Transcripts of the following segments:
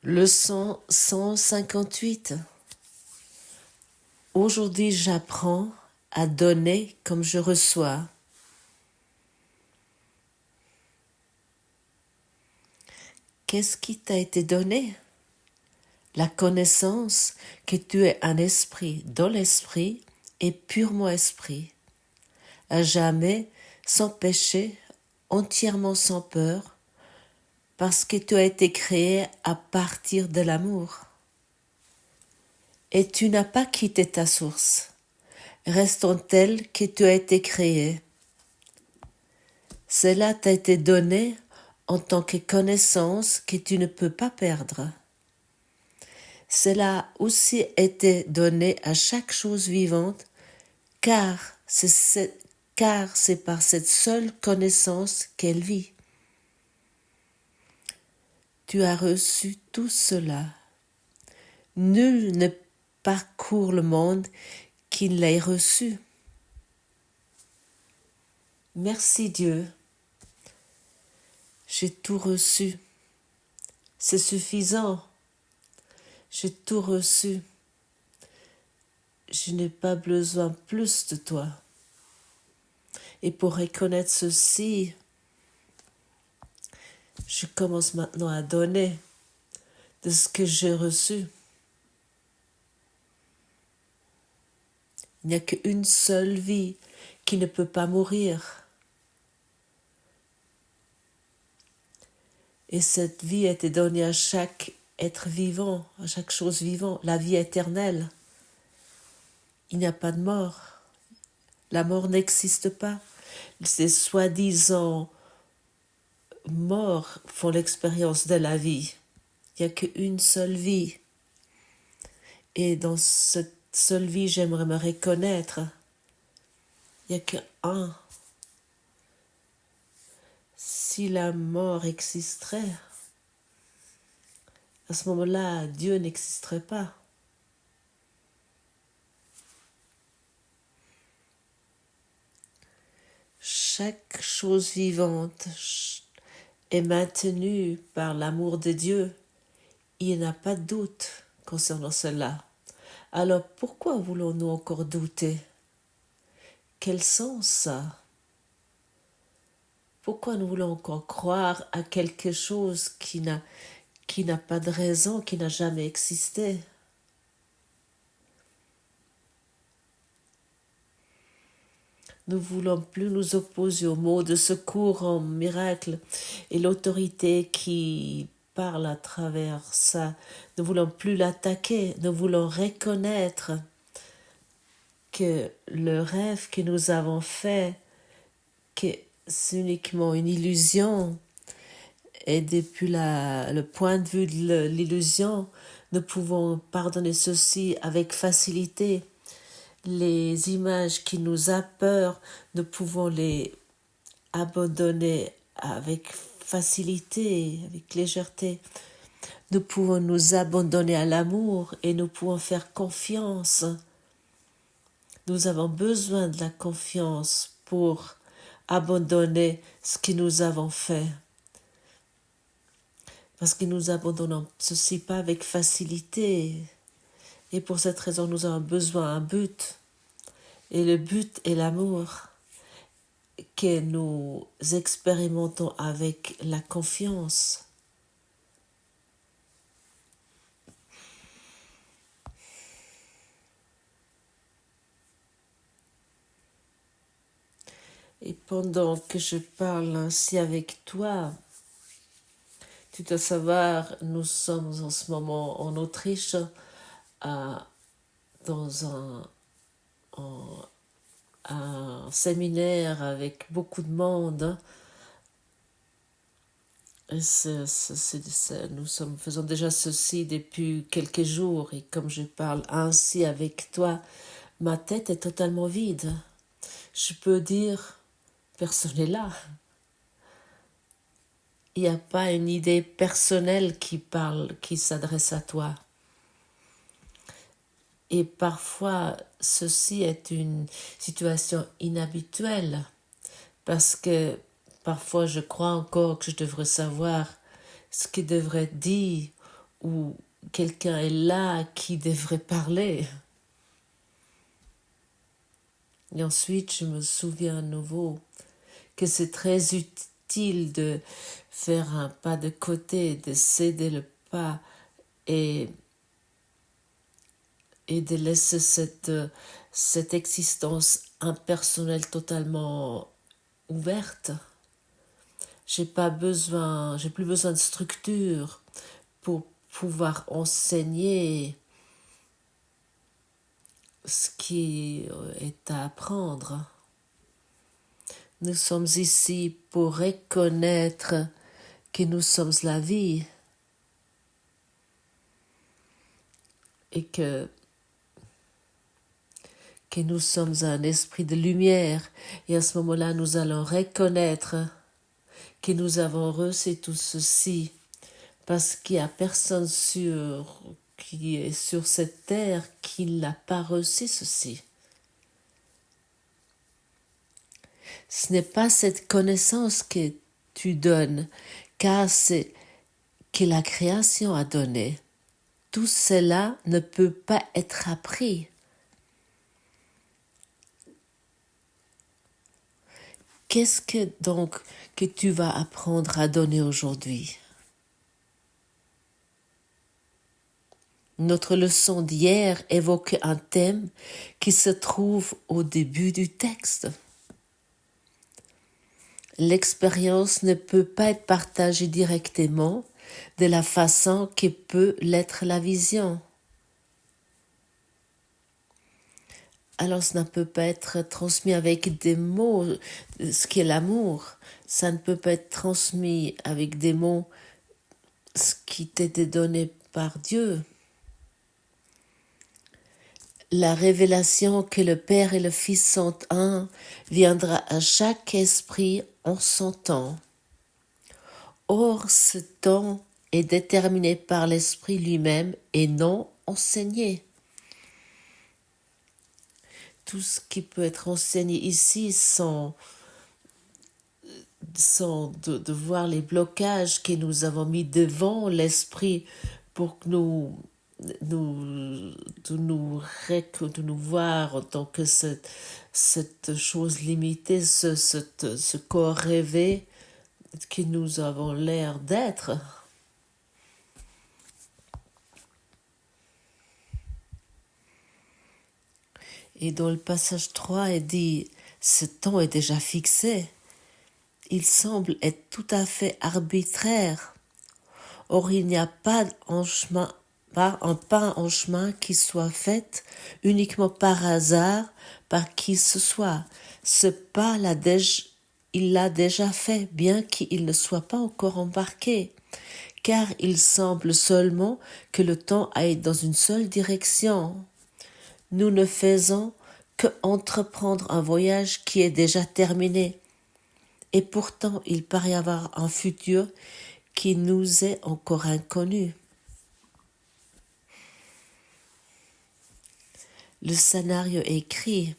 Leçon 158. Aujourd'hui, j'apprends à donner comme je reçois. Qu'est-ce qui t'a été donné? La connaissance que tu es un esprit dans l'esprit et purement esprit, à jamais, sans péché, entièrement sans peur, parce que tu as été créé à partir de l'amour. Et tu n'as pas quitté ta source, restant tel que tu as été créé. Cela t'a été donné en tant que connaissance que tu ne peux pas perdre. Cela a aussi été donné à chaque chose vivante, car c'est par cette seule connaissance qu'elle vit. Tu as reçu tout cela. Nul ne parcourt le monde qui ne l'ait reçu. Merci Dieu. J'ai tout reçu. C'est suffisant. J'ai tout reçu. Je n'ai pas besoin plus de toi. Et pour reconnaître ceci, je commence maintenant à donner de ce que j'ai reçu. Il n'y a qu'une seule vie qui ne peut pas mourir. Et cette vie a été donnée à chaque être vivant, à chaque chose vivante, la vie éternelle. Il n'y a pas de mort. La mort n'existe pas. Ces soi-disant morts font l'expérience de la vie. Il n'y a qu'une seule vie. Et dans cette seule vie, j'aimerais me reconnaître. Il n'y a qu'un. Si la mort existerait, à ce moment-là, Dieu n'existerait pas. Chaque chose vivante est maintenue par l'amour de Dieu. Il n'y a pas de doute concernant cela. Alors pourquoi voulons-nous encore douter? Quel sens ça? Pourquoi nous voulons encore croire à quelque chose qui n'a pas de raison, qui n'a jamais existé? Nous ne voulons plus nous opposer aux mots de secours en miracle et l'autorité qui parle à travers ça. Nous ne voulons plus l'attaquer, nous voulons reconnaître que le rêve que nous avons fait, que c'est uniquement une illusion. Et depuis le point de vue de l'illusion, nous pouvons pardonner ceci avec facilité. Les images qui nous ont peur, nous pouvons les abandonner avec facilité, avec légèreté. Nous pouvons nous abandonner à l'amour et nous pouvons faire confiance. Nous avons besoin de la confiance pour abandonner ce que nous avons fait. Parce que nous abandonnons ceci pas avec facilité. Et pour cette raison, nous avons besoin d'un but. Et le but est l'amour que nous expérimentons avec la confiance. Et pendant que je parle ainsi avec toi, tu dois savoir, nous sommes en ce moment en Autriche, dans un séminaire avec beaucoup de monde. Et nous faisons déjà ceci depuis quelques jours, et comme je parle ainsi avec toi, ma tête est totalement vide. Je peux dire, personne n'est là. Il n'y a pas une idée personnelle qui s'adresse à toi. Et parfois, ceci est une situation inhabituelle, parce que parfois je crois encore que je devrais savoir ce qui devrait être dit où quelqu'un est là qui devrait parler. Et ensuite, je me souviens à nouveau que c'est très utile de faire un pas de côté, de céder le pas et de laisser cette existence impersonnelle totalement ouverte. J'ai plus besoin de structure pour pouvoir enseigner ce qui est à apprendre. Nous sommes ici pour reconnaître que nous sommes la vie et que nous sommes un esprit de lumière. Et à ce moment-là, nous allons reconnaître que nous avons reçu tout ceci parce qu'il n'y a personne qui est sur cette terre qui n'a pas reçu ceci. Ce n'est pas cette connaissance que tu donnes, car c'est que la création a donné. Tout cela ne peut pas être appris. Qu'est-ce que donc que tu vas apprendre à donner aujourd'hui? Notre leçon d'hier évoque un thème qui se trouve au début du texte. L'expérience ne peut pas être partagée directement de la façon que peut l'être la vision. Alors ça ne peut pas être transmis avec des mots, ce qui est l'amour. Ça ne peut pas être transmis avec des mots, ce qui t'était donné par Dieu. La révélation que le Père et le Fils sont un viendra à chaque esprit en son temps. Or, ce temps est déterminé par l'Esprit lui-même et non enseigné. Tout ce qui peut être enseigné ici sans de voir les blocages que nous avons mis devant l'Esprit pour que de nous voir en tant que cette chose limitée, ce corps rêvé que nous avons l'air d'être. Et dans le passage 3, il dit, ce temps est déjà fixé. Il semble être tout à fait arbitraire. Or, il n'y a pas un pas en chemin qui soit fait uniquement par hasard par qui que ce soit. Ce pas, il l'a déjà fait, bien qu'il ne soit pas encore embarqué, car il semble seulement que le temps aille dans une seule direction. Nous ne faisons que entreprendre un voyage qui est déjà terminé, et pourtant il paraît y avoir un futur qui nous est encore inconnu. Le scénario est écrit.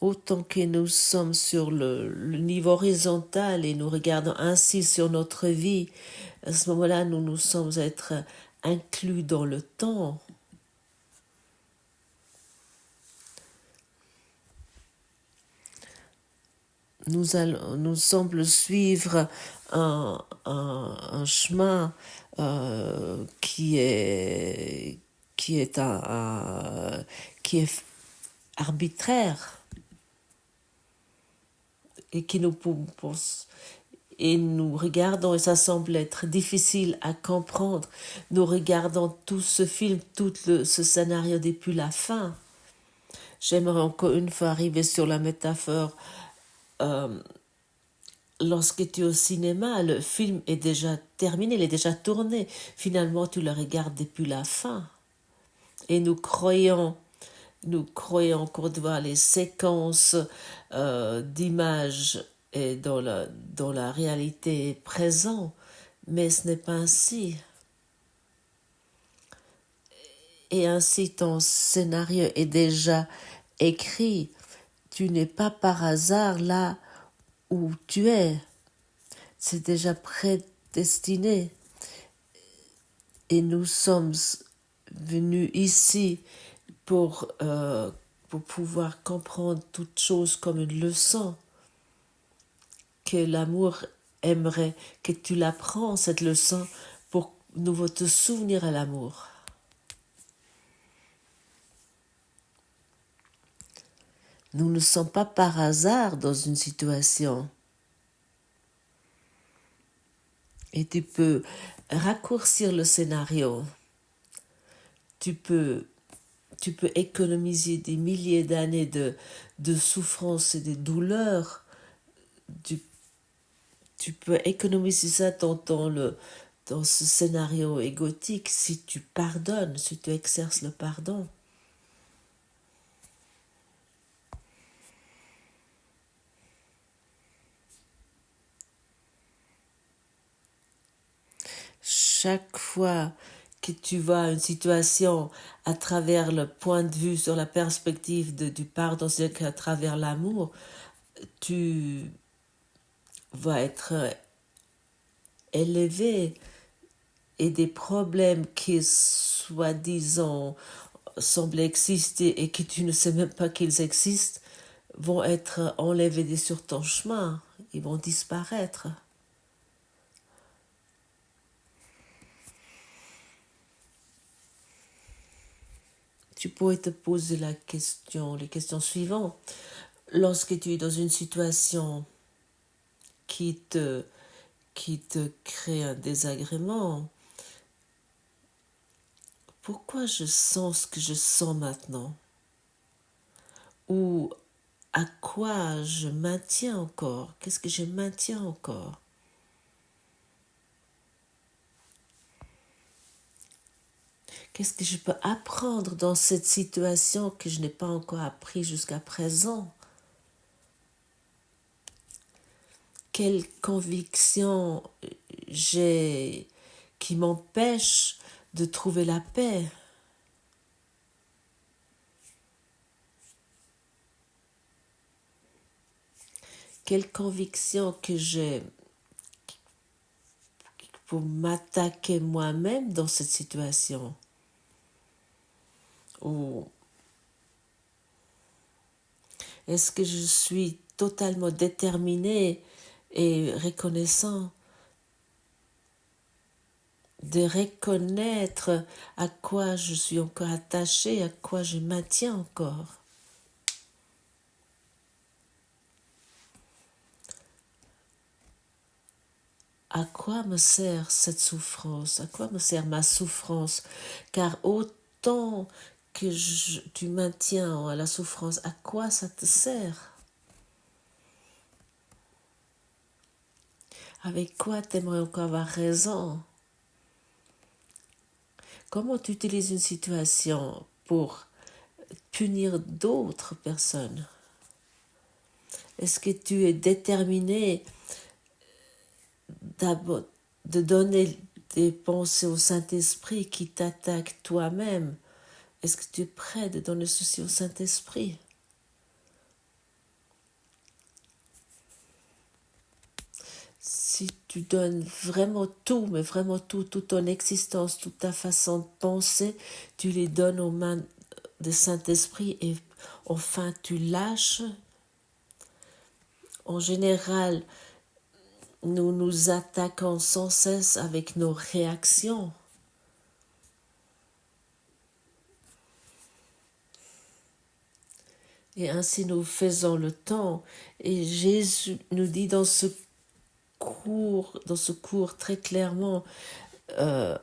Autant que nous sommes sur le niveau horizontal et nous regardons ainsi sur notre vie, à ce moment-là, nous sommes être inclus dans le temps. Nous semble suivre un chemin qui est arbitraire et qui nous regardons et ça semble être difficile à comprendre. Nous regardons tout ce film, ce scénario depuis la fin. J'aimerais encore une fois arriver sur la métaphore. Lorsque tu es au cinéma, le film est déjà terminé, il est déjà tourné. Finalement, tu le regardes depuis la fin. Et nous croyons encore de voir les séquences d'images et dans la réalité présente, mais ce n'est pas ainsi. Et ainsi, ton scénario est déjà écrit. Tu n'es pas par hasard là où tu es. C'est déjà prédestiné. Et nous sommes venus ici pour pouvoir comprendre toute chose comme une leçon, que l'amour aimerait que tu l'apprends, cette leçon, pour nouveau te souvenir à l'amour. Nous ne sommes pas par hasard dans une situation. Et tu peux raccourcir le scénario. Tu peux économiser des milliers d'années de souffrance et de douleur. Tu peux économiser ça dans ce scénario égotique si tu pardonnes, si tu exerces le pardon. Chaque fois que tu vois une situation à travers le point de vue, sur la perspective du pardon, c'est-à-dire qu'à travers l'amour, tu vas être élevé et des problèmes qui, soi-disant, semblent exister et que tu ne sais même pas qu'ils existent, vont être enlevés sur ton chemin. Ils vont disparaître. Tu pourrais te poser les questions suivantes. Lorsque tu es dans une situation qui te crée un désagrément, pourquoi je sens ce que je sens maintenant? Ou à quoi je maintiens encore? Qu'est-ce que je maintiens encore? Qu'est-ce que je peux apprendre dans cette situation que je n'ai pas encore appris jusqu'à présent? Quelle conviction j'ai qui m'empêche de trouver la paix? Quelle conviction que j'ai pour m'attaquer moi-même dans cette situation? Ou est-ce que je suis totalement déterminée et reconnaissant de reconnaître à quoi je suis encore attachée, à quoi je maintiens encore? À quoi me sert cette souffrance? À quoi me sert ma souffrance? Car autant que tu maintiens à la souffrance, à quoi ça te sert? Avec quoi t'aimerais encore avoir raison? Comment tu utilises une situation pour punir d'autres personnes? Est-ce que tu es déterminé d'abord de donner des pensées au Saint-Esprit qui t'attaquent toi-même? Est-ce que tu es prêt de donner ceci au Saint-Esprit? Si tu donnes vraiment tout, mais vraiment tout, toute ton existence, toute ta façon de penser, tu les donnes aux mains du Saint-Esprit et enfin tu lâches. En général, nous nous attaquons sans cesse avec nos réactions. Et ainsi nous faisons le temps. Et Jésus nous dit dans ce cours très clairement, le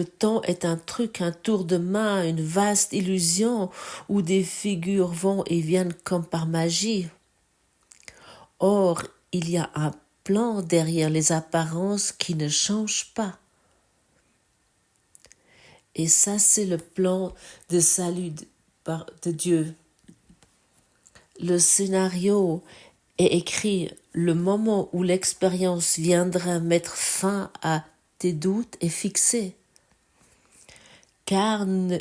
temps est un truc, un tour de main, une vaste illusion où des figures vont et viennent comme par magie. Or, il y a un plan derrière les apparences qui ne change pas. Et ça, c'est le plan de salut de Dieu. Le scénario est écrit le moment où l'expérience viendra mettre fin à tes doutes est fixé. Car ne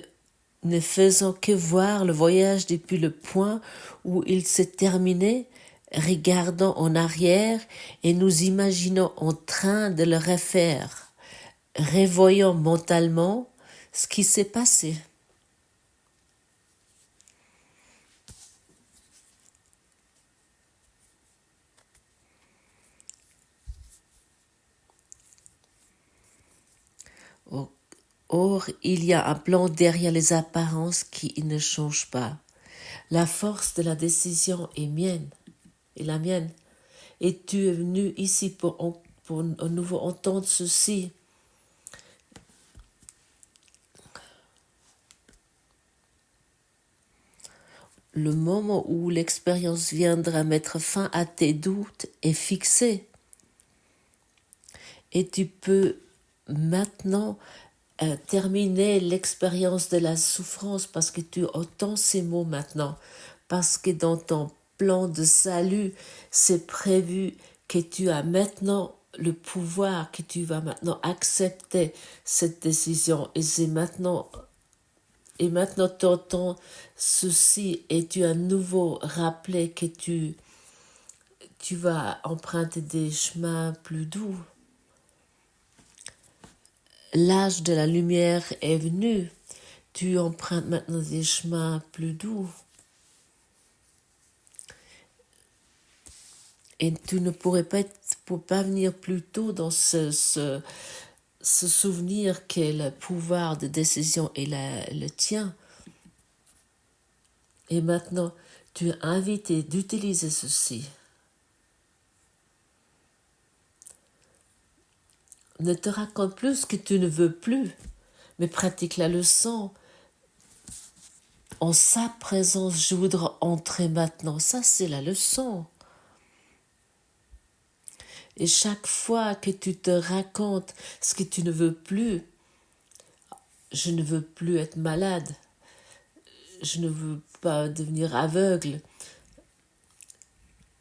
faisant que voir le voyage depuis le point où il s'est terminé, regardant en arrière et nous imaginons en train de le refaire. revoyons mentalement ce qui s'est passé. Or, il y a un plan derrière les apparences qui ne change pas. La force de la décision est mienne, et la mienne. Et tu es venu ici pour à nouveau entendre ceci. Le moment où l'expérience viendra mettre fin à tes doutes est fixé. Et tu peux maintenant terminer l'expérience de la souffrance parce que tu entends ces mots maintenant. Parce que dans ton plan de salut, c'est prévu que tu as maintenant le pouvoir, que tu vas maintenant accepter cette décision. Et maintenant tu entends ceci et tu as à nouveau rappelé que tu vas emprunter des chemins plus doux. L'âge de la lumière est venu. Tu empruntes maintenant des chemins plus doux. Et tu ne pourrais pas venir plus tôt dans ce souvenir qu'est le pouvoir de décision et le tien. Et maintenant, tu es invité d'utiliser ceci. Ne te raconte plus ce que tu ne veux plus, mais pratique la leçon. En sa présence, je voudrais entrer maintenant. Ça, c'est la leçon. Et chaque fois que tu te racontes ce que tu ne veux plus, je ne veux plus être malade, je ne veux pas devenir aveugle,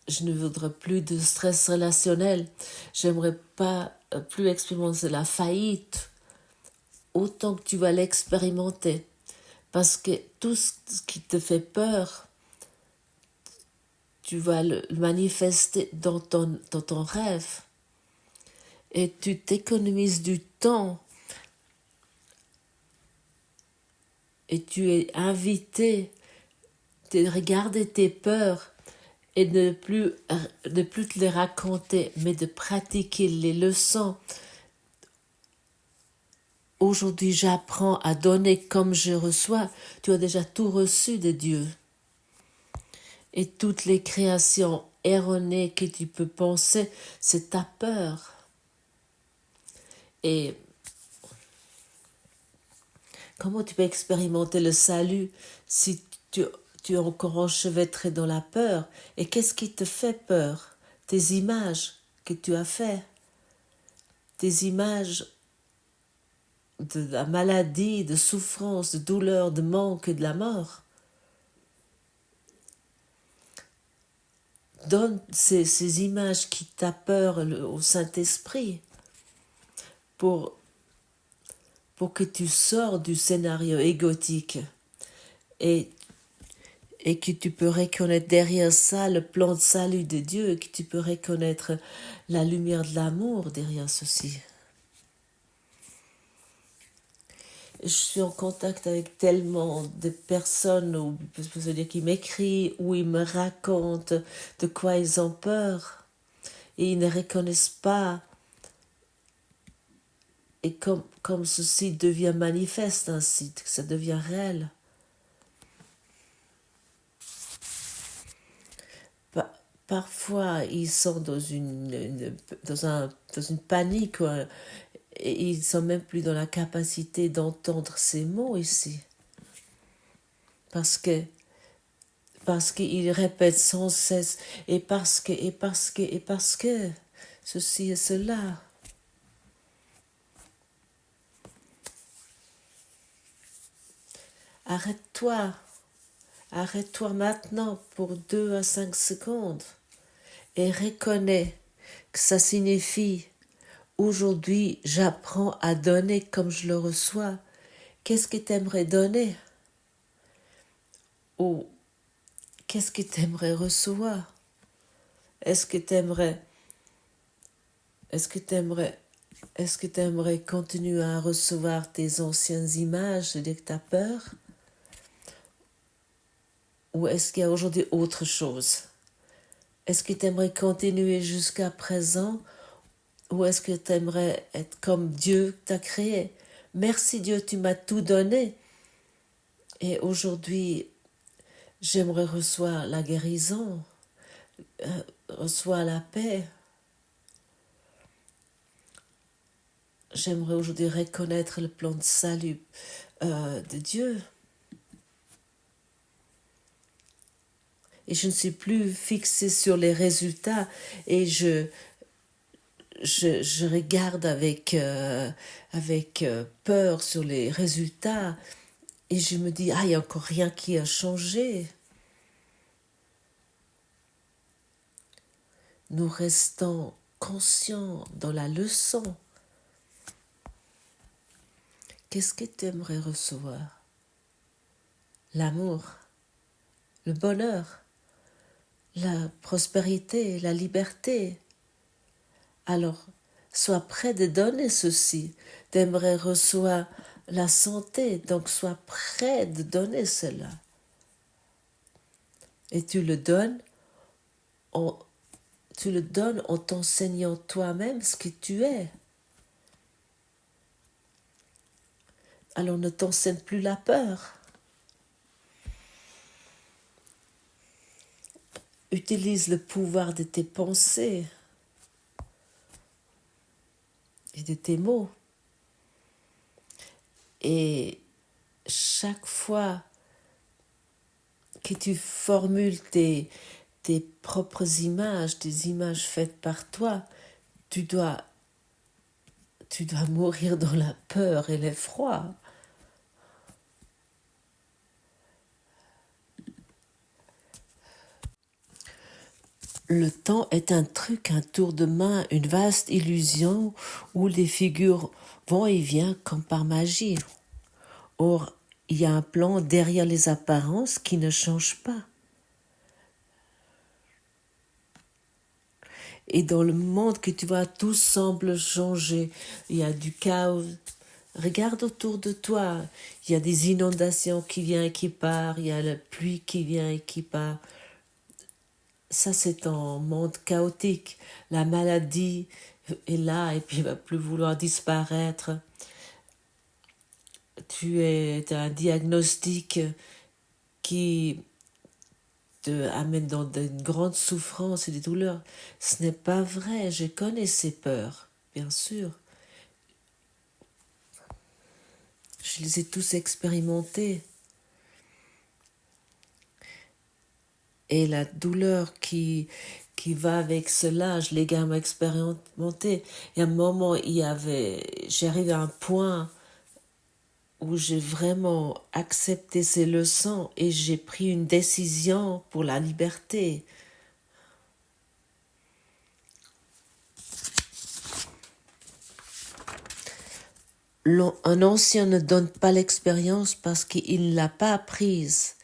je ne voudrais plus de stress relationnel, j'aimerais pas plus expérimenter la faillite, autant que tu vas l'expérimenter. Parce que tout ce qui te fait peur, tu vas le manifester dans ton rêve. Et tu t'économises du temps. Et tu es invité de regarder tes peurs et de ne plus te les raconter, mais de pratiquer les leçons. Aujourd'hui, j'apprends à donner comme je reçois. Tu as déjà tout reçu de Dieu. Et toutes les créations erronées que tu peux penser, c'est ta peur. Et comment tu peux expérimenter le salut si tu es encore enchevêtré dans la peur? Et qu'est-ce qui te fait peur? Tes images que tu as faites, tes images de la maladie, de souffrance, de douleur, de manque et de la mort. Donne ces images qui t'a peur au Saint-Esprit pour que tu sors du scénario égotique et que tu peux reconnaître derrière ça le plan de salut de Dieu, et que tu peux reconnaître la lumière de l'amour derrière ceci. Je suis en contact avec tellement de personnes qui m'écrivent ou ils me racontent de quoi ils ont peur et ils ne reconnaissent pas. Et comme ceci devient manifeste ainsi, que ça devient réel. Parfois, ils sont dans une panique, et ils sont même plus dans la capacité d'entendre ces mots ici. Parce qu'ils répètent sans cesse, et parce que, ceci et cela. Arrête-toi maintenant pour 2 à 5 secondes et reconnais que ça signifie aujourd'hui j'apprends à donner comme je le reçois. Qu'est-ce que tu aimerais donner? Ou qu'est-ce que tu aimerais recevoir? Est-ce que tu aimerais Est-ce que tu aimerais continuer à recevoir tes anciennes images dès que tu as peur? Ou est-ce qu'il y a aujourd'hui autre chose? Est-ce que tu aimerais continuer jusqu'à présent? Ou est-ce que tu aimerais être comme Dieu t'a créé? Merci Dieu, tu m'as tout donné. Et aujourd'hui, j'aimerais recevoir la guérison, recevoir la paix. J'aimerais aujourd'hui reconnaître le plan de salut de Dieu. Et je ne suis plus fixée sur les résultats et je regarde avec peur sur les résultats et je me dis, ah, il n'y a encore rien qui a changé. Nous restons conscients dans la leçon. Qu'est-ce que tu aimerais recevoir? L'amour, le bonheur, la prospérité, la liberté. Alors, sois prêt de donner ceci. Tu aimerais recevoir la santé, donc sois prêt de donner cela. Et tu le donnes en t'enseignant toi-même ce que tu es. Alors ne t'enseigne plus la peur. Utilise le pouvoir de tes pensées et de tes mots. Et chaque fois que tu formules tes propres images, tes images faites par toi, tu dois mourir dans la peur et l'effroi. Le temps est un truc, un tour de main, une vaste illusion où les figures vont et viennent comme par magie. Or, il y a un plan derrière les apparences qui ne change pas. Et dans le monde que tu vois, tout semble changer. Il y a du chaos. Regarde autour de toi. Il y a des inondations qui viennent et qui partent. Il y a la pluie qui vient et qui part. Ça, c'est un monde chaotique. La maladie est là et puis va plus vouloir disparaître. Tu as un diagnostic qui te amène dans une grande souffrance et des douleurs. Ce n'est pas vrai. Je connais ces peurs, bien sûr. Je les ai tous expérimentés. Et la douleur qui va avec cela, je l'ai également expérimenté. Et à un moment, j'arrive à un point où j'ai vraiment accepté ces leçons et j'ai pris une décision pour la liberté. Un ancien ne donne pas l'expérience parce qu'il ne l'a pas apprise.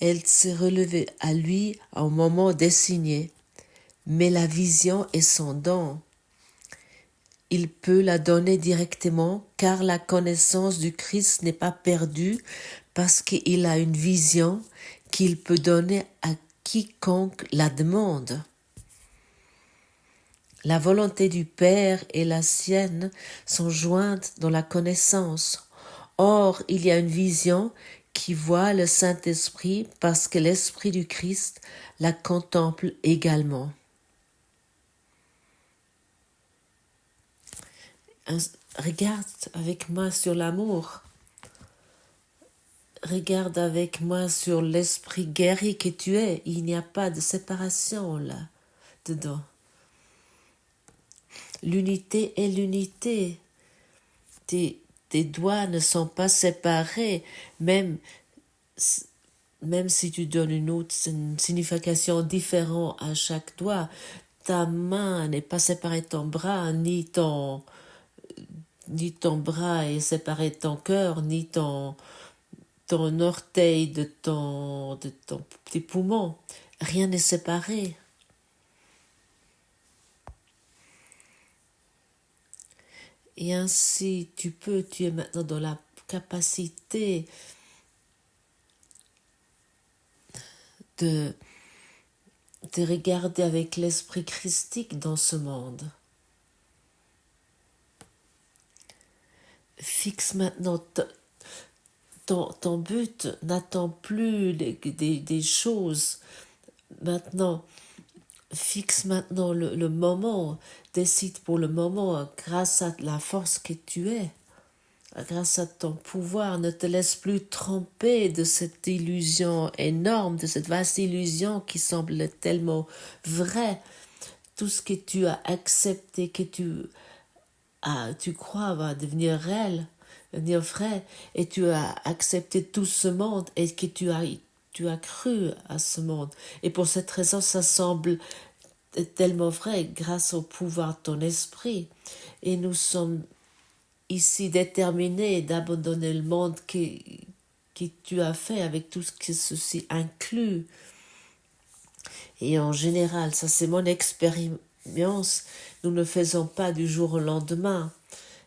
Elle s'est relevée à lui à un moment désigné, mais la vision est son don. Il peut la donner directement car la connaissance du Christ n'est pas perdue parce qu'il a une vision qu'il peut donner à quiconque la demande. La volonté du Père et la sienne sont jointes dans la connaissance. Or, il y a une vision qui voit le Saint-Esprit parce que l'Esprit du Christ la contemple également. Regarde avec moi sur l'amour. Regarde avec moi sur l'esprit guéri que tu es. Il n'y a pas de séparation là, dedans. L'unité est l'unité. Tes doigts ne sont pas séparés, même si tu donnes une signification différente à chaque doigt. Ta main n'est pas séparée de ton bras, ni ton bras est séparé de ton cœur, ni ton orteil de tes poumons. Rien n'est séparé. Et ainsi, tu es maintenant dans la capacité de regarder avec l'esprit christique dans ce monde. Fixe maintenant ton but, n'attends plus des choses. Maintenant, fixe maintenant le moment, décide pour le moment, grâce à la force que tu es, grâce à ton pouvoir, ne te laisse plus tromper de cette illusion énorme, de cette vaste illusion qui semble tellement vraie. Tout ce que tu as accepté, que tu crois va devenir réel, devenir vrai, et tu as accepté tout ce monde et que tu as cru à ce monde. Et pour cette raison, ça semble tellement vrai grâce au pouvoir de ton esprit. Et nous sommes ici déterminés d'abandonner le monde que tu as fait avec tout ce que ceci inclut. Et en général, ça c'est mon expérience, nous ne faisons pas du jour au lendemain.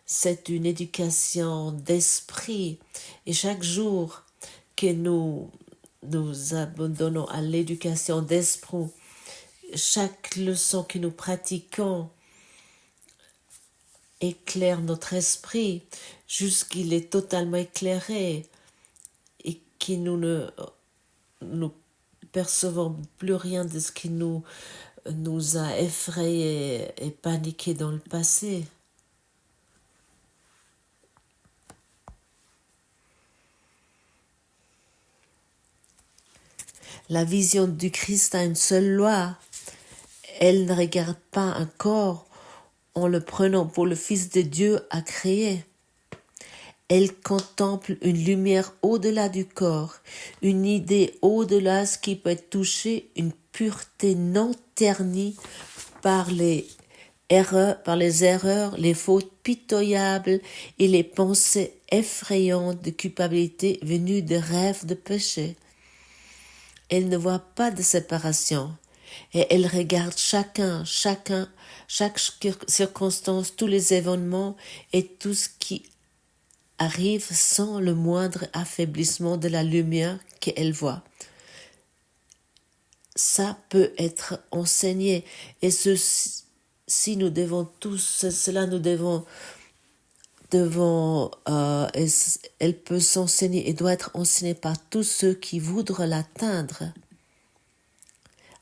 C'est une éducation d'esprit. Et chaque jour que nous abandonnons à l'éducation d'esprit, chaque leçon que nous pratiquons éclaire notre esprit jusqu'il est totalement éclairé et que nous percevons plus rien de ce qui nous a effrayés et paniqués dans le passé. La vision du Christ a une seule loi. Elle ne regarde pas un corps en le prenant pour le Fils de Dieu à créer. Elle contemple une lumière au-delà du corps, une idée au-delà de ce qui peut être touché, une pureté non ternie par les erreurs, les fautes pitoyables et les pensées effrayantes de culpabilité venues de rêves de péché. Elle ne voit pas de séparation et elle regarde chaque circonstance, tous les événements et tout ce qui arrive sans le moindre affaiblissement de la lumière qu'elle voit. Ça peut être enseigné et si nous devons tous, cela nous devons elle peut s'enseigner et doit être enseignée par tous ceux qui voudraient l'atteindre.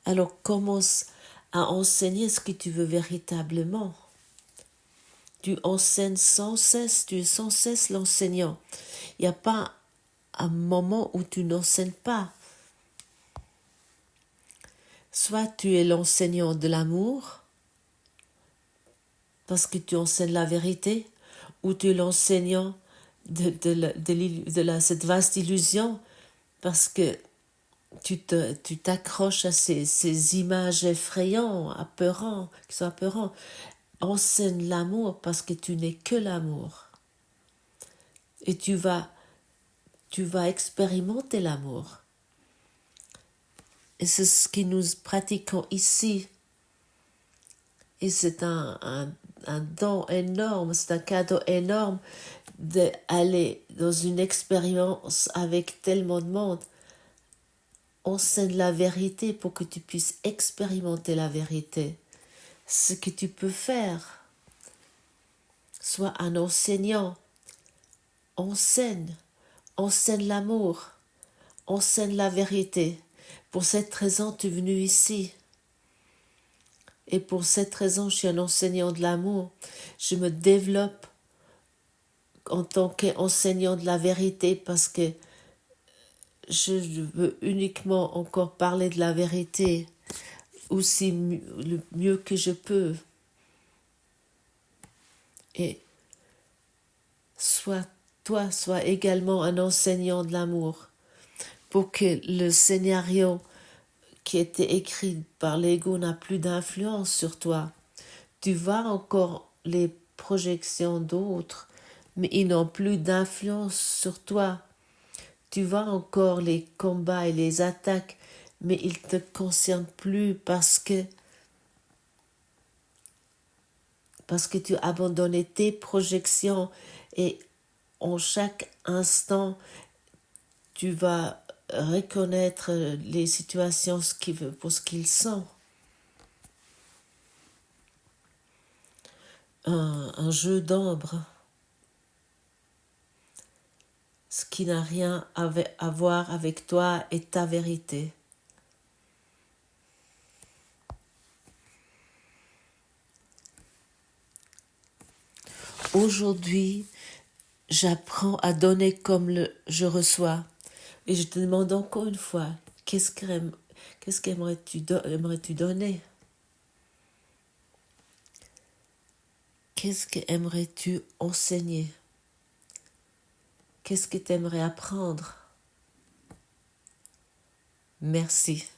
Alors commence à enseigner ce que tu veux véritablement. Tu enseignes sans cesse, tu es sans cesse l'enseignant. Il n'y a pas un moment où tu n'enseignes pas. Soit tu es l'enseignant de l'amour, parce que tu enseignes la vérité, ou tu es l'enseignant de cette vaste illusion, parce que tu t'accroches à ces images effrayantes, qui sont apeurantes. Enseigne l'amour parce que tu n'es que l'amour. Et tu vas expérimenter l'amour. Et c'est ce que nous pratiquons ici. Et c'est un don énorme, c'est un cadeau énorme d'aller dans une expérience avec tellement de monde. Enseigne la vérité pour que tu puisses expérimenter la vérité. Ce que tu peux faire. Sois un enseignant. Enseigne l'amour. Enseigne la vérité. Pour cette raison, tu es venu ici. Et pour cette raison, je suis un enseignant de l'amour. Je me développe en tant qu'enseignant de la vérité parce que je veux uniquement encore parler de la vérité aussi le mieux que je peux. Et sois également un enseignant de l'amour pour que le scénario qui était écrit par l'ego n'a plus d'influence sur toi. Tu vois encore les projections d'autres, mais ils n'ont plus d'influence sur toi. Tu vois encore les combats et les attaques, mais ils ne te concernent plus parce que parce que tu as abandonné tes projections et en chaque instant, tu vas reconnaître les situations pour ce qu'ils sont. Un jeu d'ombre, ce qui n'a rien à voir avec toi et ta vérité. Aujourd'hui, j'apprends à donner comme je reçois. Et je te demande encore une fois, qu'est-ce qu'aimerais-tu donner? Qu'est-ce que aimerais-tu enseigner? Qu'est-ce que tu aimerais apprendre? Merci.